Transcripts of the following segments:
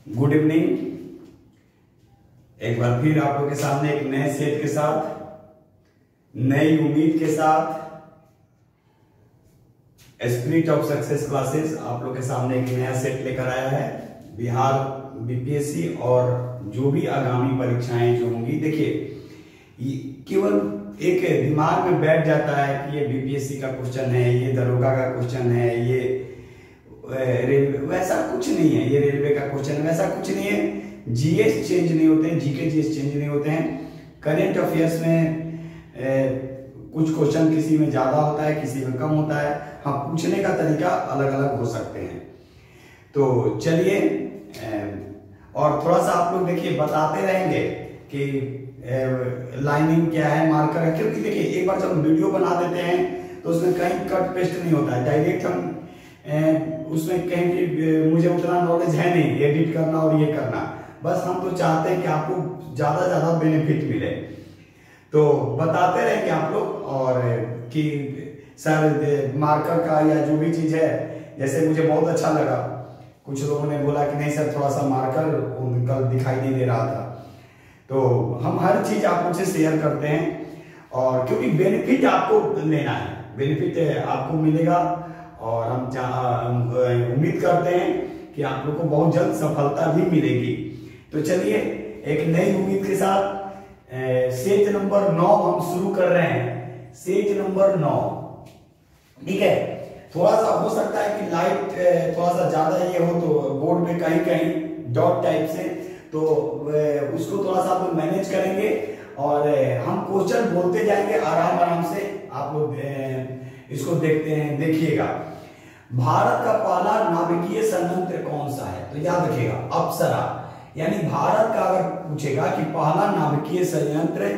Good evening. एक बार फिर आप लोग के सामने एक नए सेट के साथ, नई उम्मीद के साथ स्पिरिट ऑफ सक्सेस क्लासेस आप लोग के सामने एक नया सेट लेकर आया है। बिहार बीपीएससी और जो भी आगामी परीक्षाएं जो होंगी, देखिए केवल एक दिमाग में बैठ जाता है कि ये बीपीएससी का क्वेश्चन है, ये दरोगा का क्वेश्चन है, ये रेलवे, वैसा कुछ नहीं है, ये रेलवे का क्वेश्चन वैसा कुछ नहीं है। जीएस चेंज नहीं होते हैं, जीके जीएस चेंज नहीं होते हैं। करेंट अफेयर्स में कुछ क्वेश्चन किसी में ज्यादा होता है, किसी में कम होता है। हाँ, पूछने का तरीका अलग अलग हो सकते हैं। तो चलिए, और थोड़ा सा आप लोग देखिए बताते रहेंगे कि लाइनिंग क्या है, मार्कर है, क्योंकि देखिए एक बार जब वीडियो बना देते हैं तो उसमें कहीं कट पेस्ट नहीं होता है, डायरेक्ट हम उसमें कहीं भी, मुझे उतना नॉलेज है नहीं एडिट करना और ये करना, बस हम तो चाहते हैं कि आपको ज्यादा बेनिफिट मिले। तो बताते रहेंगे आप लोग, और कि सर मार्कर का या जो भी चीज है, जैसे मुझे बहुत अच्छा लगा, कुछ लोगों ने बोला कि नहीं सर थोड़ा सा मार्कर कल दिखाई नहीं दे रहा था। तो हम हर चीज आप लोग से शेयर करते हैं, और क्योंकि बेनिफिट आपको लेना है, बेनिफिट आपको मिलेगा, और हम उम्मीद करते हैं कि आप लोग को बहुत जल्द सफलता भी मिलेगी। तो चलिए एक नई उम्मीद के साथ सेट नंबर 9 हम शुरू कर रहे हैं। सेट नंबर 9, ठीक है। थोड़ा सा हो सकता है कि लाइट थोड़ा सा ज्यादा ये हो तो बोर्ड में कहीं कहीं डॉट टाइप से, तो उसको थोड़ा सा आप लोग मैनेज करेंगे, और हम क्वेश्चन बोलते जाएंगे आराम आराम से। आप लोग इसको देखते हैं, देखिएगा। भारत का पहला नाभिकीय संयंत्र कौन सा है? तो याद रखिएगा अप्सरा, यानी भारत का अगर पूछेगा कि पहला नाभिकीय संयंत्र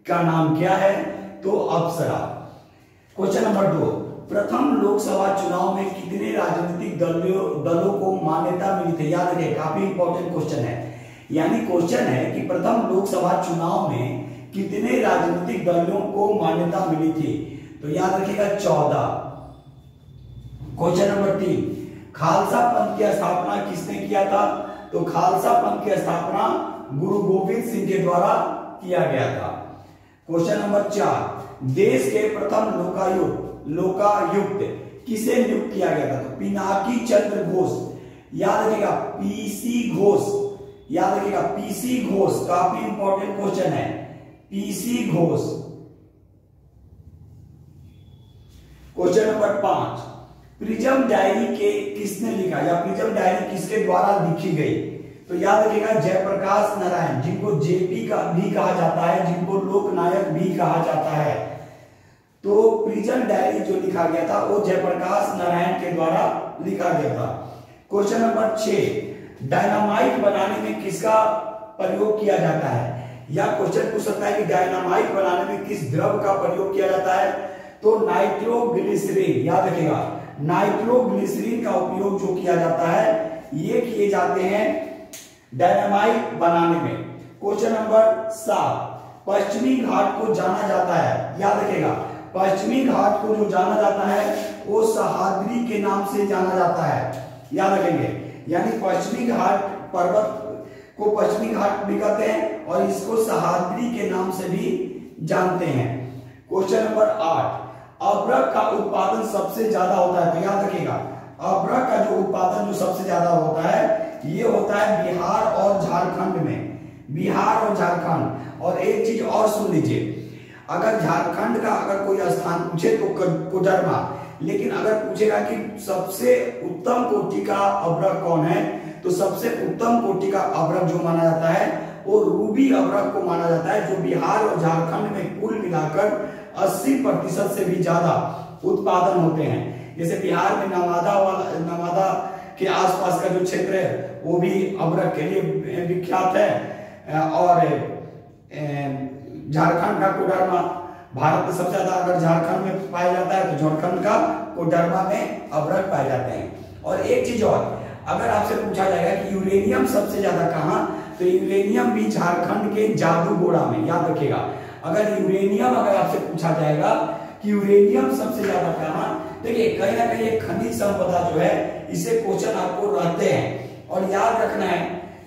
का नाम क्या है, तो अप्सरा। क्वेश्चन नंबर 2, प्रथम लोकसभा चुनाव में कितने राजनीतिक दलों को मान्यता मिली थी? याद रखिए, काफी इंपॉर्टेंट क्वेश्चन है। यानी क्वेश्चन है कि प्रथम लोकसभा चुनाव में कितने राजनीतिक दलों को मान्यता मिली थी? तो याद रखिएगा 14। क्वेश्चन नंबर 3, खालसा पंथ की स्थापना किसने किया था? तो खालसा पंथ की स्थापना गुरु गोविंद सिंह के द्वारा किया गया था। क्वेश्चन नंबर 4, देश के प्रथम लोकायुक्त किसे नियुक्त किया गया था? तो पिनाकी चंद्र घोष। याद रखिएगा पीसी घोष, याद रखिएगा पीसी घोष, काफी इंपॉर्टेंट क्वेश्चन है, PC Ghosh. Question number 5, prism diary के किसने लिखा, या प्रिज्म डायरी किसके द्वारा लिखी गई? तो याद रखिएगा जयप्रकाश नारायण, जिनको जेपी का भी कहा जाता है, जिनको लोकनायक भी कहा जाता है। तो प्रिज्म डायरी जो लिखा गया था वो जयप्रकाश नारायण के द्वारा लिखा गया था। क्वेश्चन नंबर 6, डायनामाइट बनाने में किसका प्रयोग किया जाता है? या क्वेश्चन पूछ सकता है कि डायनामाइट बनाने में किस द्रव का प्रयोग किया जाता है? तो नाइट्रोग्लिसरीन। याद रखिएगा नाइट्रोग्लिसरीन का उपयोग जो किया जाता है, ये किए जाते हैं डायनामाइट बनाने में। क्वेश्चन नंबर 7, पश्चिमी घाट को जाना जाता है, याद रखिएगा पश्चिमी घाट को जो जाना जाता है वो सह्याद्री के नाम से जाना जाता है, याद रखेंगे। यानी पश्चिमी घाट पर्वत को पश्चिमी घाट भी कहते हैं, और इसको सह्याद्री के नाम से भी जानते हैं। क्वेश्चन नंबर 8, अभ्रक का उत्पादन सबसे ज्यादा होता है? तो याद रखिएगा अभ्रक का जो उत्पादन जो सबसे ज्यादा होता है, ये होता है बिहार और झारखंड में, बिहार और झारखंड। और एक चीज और सुन लीजिए, अगर झारखंड का अगर कोई स्थान पूछे तो कोडरमा, लेकिन अगर पूछेगा कि सबसे उत्तम कोटि का अभ्रक कौन है, तो सबसे उत्तम कोटि का अभ्रक जो माना जाता है वो रूबी अभ्रक को माना जाता है, जो बिहार और झारखंड में कुल मिलाकर 80% से भी ज्यादा उत्पादन होते हैं। जैसे बिहार में नवादा के आसपास का जो क्षेत्र है वो भी अभ्रक के लिए विख्यात है, और झारखंड का कोडरमा, भारत में सबसे ज्यादा अगर झारखंड में पाया जाता है तो झारखंड का कोडरमा में अभ्रक पाए जाते हैं। और एक चीज और, अगर आपसे पूछा जाएगा कि यूरेनियम सबसे ज्यादा कहां, तो यूरेनियम भी झारखंड के जादूगोड़ा में, याद रखिएगा। अगर यूरेनियम अगर आपसे पूछा जाएगा कि यूरेनियम सबसे ज्यादा कहां, देखिए कहीं ना कहीं खनिज संपदा जो है, इससे क्वेश्चन आपको रहते हैं। और याद रखना है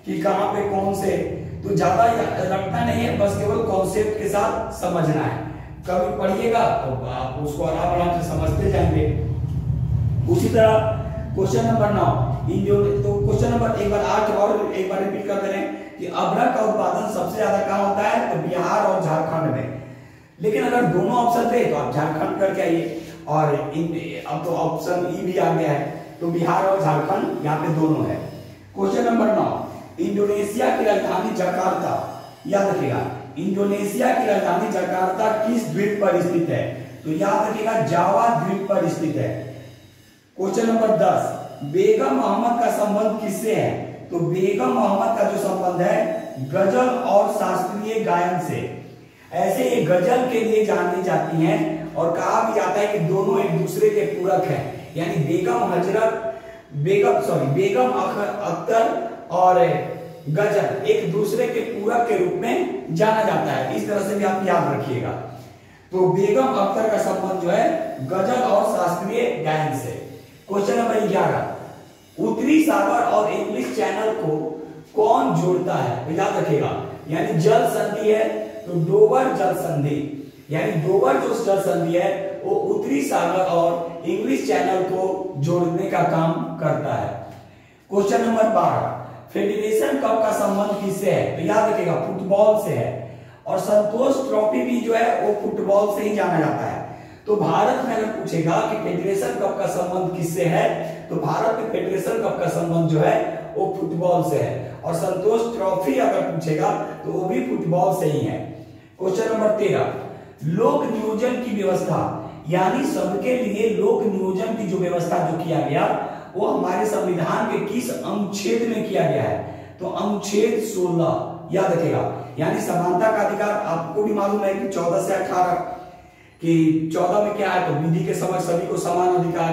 कि कहां पे कौन से, तो ज्यादा रखना नहीं है, बस केवल कॉन्सेप्ट के साथ समझना है। कभी पढ़िएगा तो आप उसको आराम आराम से समझते जाएंगे। उसी तरह क्वेश्चन नंबर 9, तो क्वेश्चन नंबर एक बार 8 और एक बार रिपीट कर दे रहे हैं कि अदरक का उत्पादन सबसे ज्यादा कहां होता है, तो बिहार और झारखंड में। लेकिन अगर दोनों ऑप्शन थे तो आप झारखंड करके आइए, और अब तो ऑप्शन ई भी आ गया है, तो बिहार और झारखंड यहाँ पे दोनों है। क्वेश्चन नंबर 9, इंडोनेशिया की राजधानी जकार्ता, याद रखिएगा इंडोनेशिया की राजधानी जकार्ता किस द्वीप पर स्थित है, तो याद रखिएगा जावा द्वीप पर स्थित है। क्वेश्चन नंबर 10, बेगम मोहम्मद का संबंध किससे है, तो बेगम मोहम्मद का जो संबंध है गजल और शास्त्रीय गायन से। ऐसे ये गजल के लिए जानी जाती हैं और कहा भी जाता है कि दोनों एक दूसरे के पूरक हैं, यानी बेगम अख्तर और गजल एक दूसरे के पूरक के रूप में जाना जाता है, इस तरह से भी आप याद रखिएगा। तो बेगम अख्तर का संबंध जो है गजल और शास्त्रीय गायन से। क्वेश्चन नंबर 11, उत्तरी सागर और इंग्लिश चैनल को कौन जोड़ता है, तो याद रखिएगा यानी जल संधि है, तो डोवर जल संधि, यानी डोवर जो जल संधि है वो उत्तरी सागर और इंग्लिश चैनल को जोड़ने का काम करता है। क्वेश्चन नंबर 12, फेडरेशन कप का संबंध किससे है, तो याद रखिएगा फुटबॉल से है, और संतोष ट्रॉफी भी जो है वो फुटबॉल से ही जाना जाता है। तो भारत में अगर पूछेगा कि फेडरेशन कप का संबंध किससे है, तो भारत में फेडरेशन कप का संबंध जो है वो फुटबॉल से है, और संतोष ट्रॉफी अगर पूछेगा तो वो भी फुटबॉल से ही है। क्वेश्चन नंबर 13, लोक नियोजन की व्यवस्था, यानी सबके लिए लोक नियोजन की जो व्यवस्था जो किया गया वो हमारे संविधान के किस अनुच्छेद में किया गया है, तो अनुच्छेद 16, याद रखेगा, यानी समानता का अधिकार। आपको भी मालूम है कि 14 से 18 कि 14 में क्या है, तो विधि के समक्ष सभी को समान अधिकार,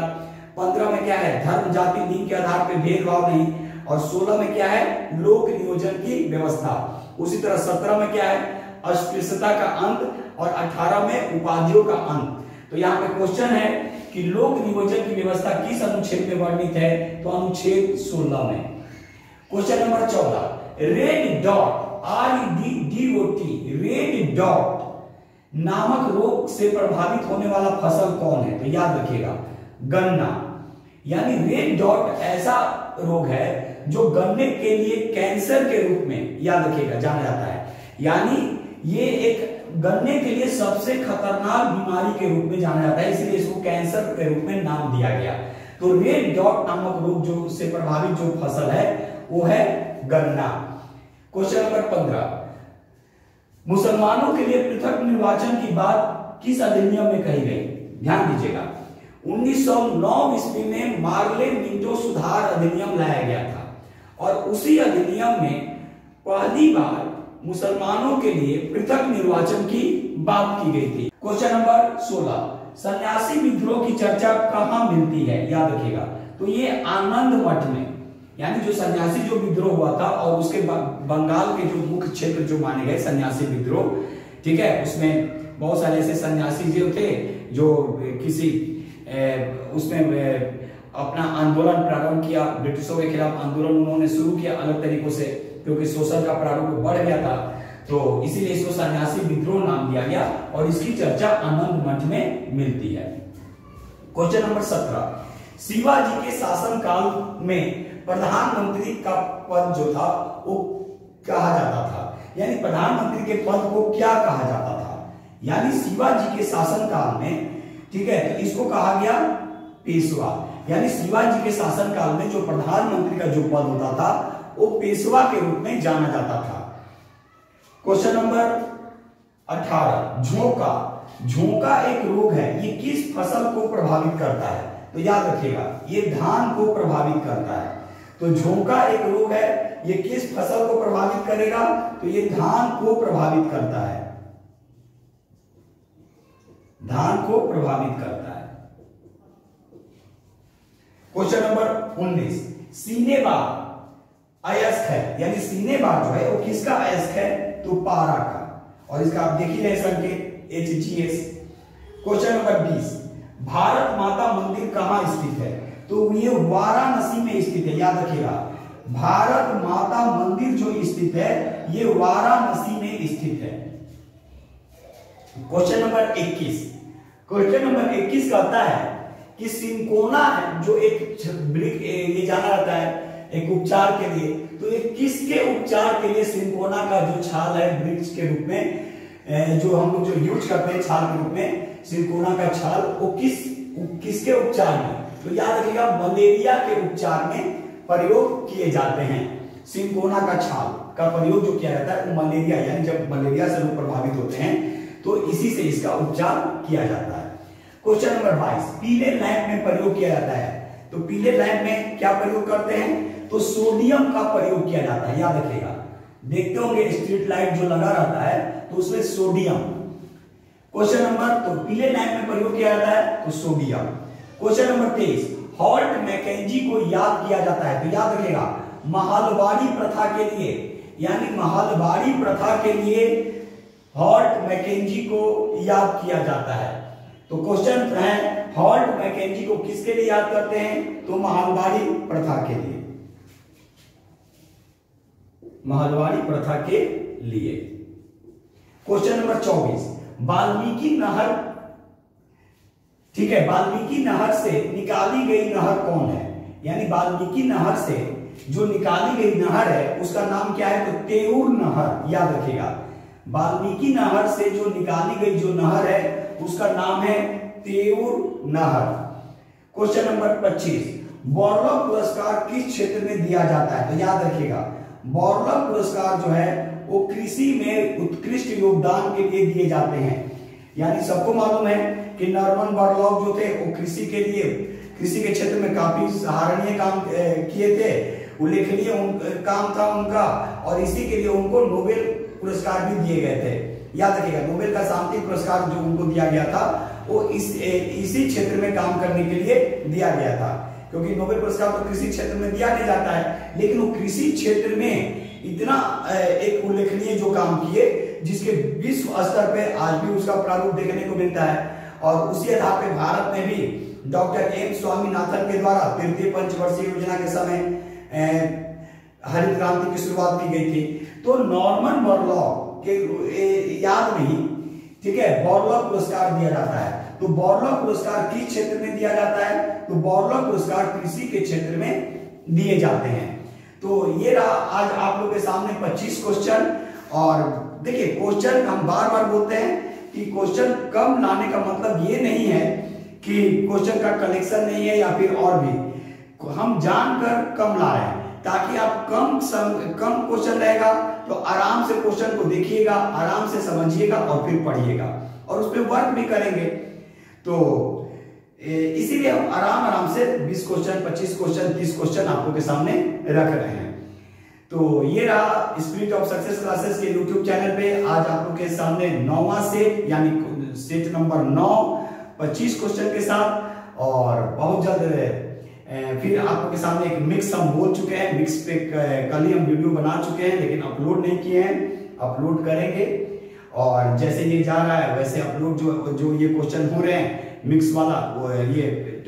15 में क्या है, धर्म जाति लिंग के आधार पर भेदभाव नहीं, और 16 में क्या है, लोक नियोजन की व्यवस्था। उसी तरह 17 में क्या है, अस्पृश्यता का अंत, और 18 में उपाधियों का अंत। तो यहाँ पे क्वेश्चन है कि लोक नियोजन की व्यवस्था किस अनुच्छेद में वर्णित है, तो अनुच्छेद 16 में। Question number 14, red dot REDDOT red dot नामक रोग से प्रभावित होने वाला फसल कौन है, तो याद रखिएगा गन्ना, यानी रेड डॉट ऐसा रोग है जो गन्ने के लिए कैंसर के रूप में, याद रखिएगा, जाना जाता है, यानी ये एक गन्ने के लिए सबसे खतरनाक बीमारी के रूप में जाना जाता है, इसलिए इसको कैंसर के रूप में नाम दिया गया। तो रेड डॉट नामक रोग जो से प्रभावित जो फसल है वो है गन्ना। क्वेश्चन नंबर 15, मुसलमानों के लिए पृथक निर्वाचन की बात किस अधिनियम में कही गई, ध्यान दीजिएगा 1909 ईस्वी में मार्ले मिंटो सुधार अधिनियम लाया गया था, और उसी अधिनियम में पहली बार मुसलमानों के लिए पृथक निर्वाचन की बात की गई थी। क्वेश्चन नंबर 16, सन्यासी विद्रोह की चर्चा कहां मिलती है, याद रखिएगा, तो ये आनंद मठ में, यानी जो सन्यासी जो विद्रोह हुआ था और उसके बंगाल के जो मुख्य क्षेत्र जो माने गए सन्यासी विद्रोह, ठीक है, उसमें बहुत सारे ऐसे सन्यासी जो थे जो किसी उसमें अपना आंदोलन प्रारंभ किया, ब्रिटिशों के खिलाफ आंदोलन उन्होंने शुरू किया अलग तरीकों से, क्योंकि शोषण का प्रारूप बढ़ गया था, तो इसीलिए इसको सन्यासी विद्रोह नाम दिया गया, और इसकी चर्चा आनंद मठ में मिलती है। क्वेश्चन नंबर 17, शिवाजी के शासनकाल में प्रधानमंत्री का पद जो था वो कहा जाता था, यानी प्रधानमंत्री के पद को क्या कहा जाता था, यानी शिवाजी के शासनकाल में, ठीक है, तो इसको कहा गया पेशवा, यानी शिवाजी के शासनकाल में जो प्रधानमंत्री का जो पद होता था वो पेशवा के रूप में जाना जाता था। क्वेश्चन नंबर 18, झोंका, झोंका एक रोग है, ये किस फसल को प्रभावित करता है, तो याद रखिएगा ये धान को प्रभावित करता है। तो झोंका एक रोग है, ये किस फसल को प्रभावित करेगा, तो ये धान को प्रभावित करता है, धान को प्रभावित करता है। क्वेश्चन नंबर 19, सीनेबार अयस्क है, यानी सीनेबार जो है वो किसका अयस्क है, तो पारा का, और इसका आप देख ही रहे संकेत HGS। क्वेश्चन नंबर 20, भारत माता मंदिर कहां स्थित है, तो ये वाराणसी में स्थित है, याद रखिएगा भारत माता मंदिर जो स्थित है ये वाराणसी में स्थित है। क्वेश्चन नंबर 21, क्वेश्चन नंबर 21 कहता है कि सिंकोना है जो एक ये जाना जाता है एक उपचार के लिए, तो ये किसके उपचार के लिए सिंकोना का जो छाल है वृक्ष के रूप में जो हम लोग जो यूज करते हैं छाल के रूप में, सिंकोना का छाल वो किसके उपचार में, तो याद रखिएगा मलेरिया के उपचार में प्रयोग किए जाते हैं। सिंकोना का छाल का प्रयोग जो किया जाता है वो मलेरिया, यानी जब मलेरिया से लोग प्रभावित होते हैं तो इसी से इसका उपचार किया जाता है। क्वेश्चन नंबर 22, पीले लैंप में प्रयोग किया जाता है, तो पीले लैंप में क्या प्रयोग करते हैं, तो सोडियम का प्रयोग किया जाता है। याद रखिएगा, देखते होंगे स्ट्रीट लाइट जो लगा रहता है तो उसमें सोडियम। क्वेश्चन नंबर, तो पीले लैंप में प्रयोग किया जाता है तो sodium. Question number 23, Holt Mackenzie को याद किया जाता है, तो याद रखिएगा महलबारी प्रथा के लिए, यानी महलबारी प्रथा के लिए हॉल्ट मैकेंजी को याद किया जाता है। तो क्वेश्चन है हॉल्ट मैकेंजी को किसके लिए याद करते हैं, तो महलबारी प्रथा के लिए, महलबारी प्रथा के लिए। क्वेश्चन नंबर 24, वाल्मीकि नहर, ठीक है, वाल्मीकि नहर से निकाली गई नहर कौन है, यानी वाल्मीकि नहर से जो निकाली गई नहर है उसका नाम क्या है, तो तेऊर नहर। याद रखिएगा, वाल्मीकि नहर से जो निकाली गई जो नहर है उसका नाम है तेऊर नहर। क्वेश्चन नंबर 25, बॉर्लॉग पुरस्कार किस क्षेत्र में दिया जाता है, तो याद रखिएगा बॉर्लॉग पुरस्कार जो है वो कृषि में उत्कृष्ट योगदान के लिए दिए जाते हैं। यानी सबको मालूम है कि नॉर्मन बॉर्लॉग जो थे वो कृषि के लिए, कृषि के क्षेत्र में काफी सराहनीय काम किए थे, उल्लेखनीय काम था उनका, और इसी के लिए उनको नोबेल पुरस्कार भी दिए गए थे। याद रखिएगा नोबेल का शांति पुरस्कार जो उनको दिया गया था वो इसी क्षेत्र में काम करने के लिए दिया गया था, क्योंकि नोबेल पुरस्कार तो कृषि क्षेत्र में दिया नहीं जाता है, लेकिन वो कृषि क्षेत्र में इतना एक उल्लेखनीय जो काम किए जिसके विश्व स्तर पे आज भी उसका प्रारूप देखने को मिलता है। और उसी आधार पे भारत में भी डॉक्टर एम स्वामीनाथन के द्वारा तृतीय पंचवर्षीय योजना के समय हरित क्रांति की शुरुआत की गई थी। तो नॉर्मन बॉर्लॉग के याद नहीं, ठीक है, बॉर्लॉग पुरस्कार दिया जाता है। तो बॉर्लॉग पुरस्कार किस क्षेत्र में दिया जाता है, तो बॉर्लॉग पुरस्कार कृषि के क्षेत्र में दिए जाते हैं। तो ये रहा आज आप लोग के सामने 25 क्वेश्चन। और देखिए क्वेश्चन हम बार बार बोलते हैं कि क्वेश्चन कम लाने का मतलब ये नहीं है कि क्वेश्चन का कलेक्शन नहीं है या फिर और भी, हम जानकर कम ला रहे हैं ताकि आप कम क्वेश्चन रहेगा तो आराम से क्वेश्चन को देखिएगा, आराम से समझिएगा और फिर पढ़िएगा और उस पर वर्क भी करेंगे। तो इसीलिए हम आराम से 20 क्वेश्चन, 25 क्वेश्चन, 30 क्वेश्चन आपको के सामने रख रहे हैं। तो ये रहा स्पिरिट ऑफ सक्सेस क्लासेस के यूट्यूब चैनल पे आज आप लोग के सामने 9वां सेट, यानी सेट नंबर 9, 25 क्वेश्चन के साथ। और बहुत जल्द फिर आपके के सामने एक मिक्स हम बोल चुके हैं, मिक्स पे कल ही हम वीडियो बना चुके हैं लेकिन अपलोड नहीं किए हैं, अपलोड करेंगे। और जैसे ये जा रहा है वैसे अपलोड जो ये क्वेश्चन हो रहे हैं मिक्स वाला, वो ये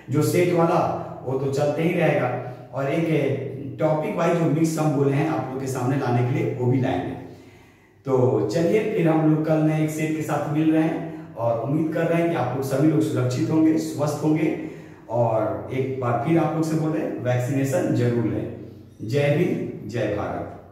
जो सेट वाला वो तो चलते ही रहेगा। और एक टॉपिक वाइज जो मिक्स हम बोले हैं आप लोग के सामने लाने के लिए वो भी लाएंगे। तो चलिए फिर हम लोग कल नए एक सेट के साथ मिल रहे हैं और उम्मीद कर रहे हैं कि आप लोग सभी लोग सुरक्षित होंगे, स्वस्थ होंगे। और एक बार फिर आप लोग से बोल रहे हैं वैक्सीनेशन जरूर लें। जय हिंद, जय भारत।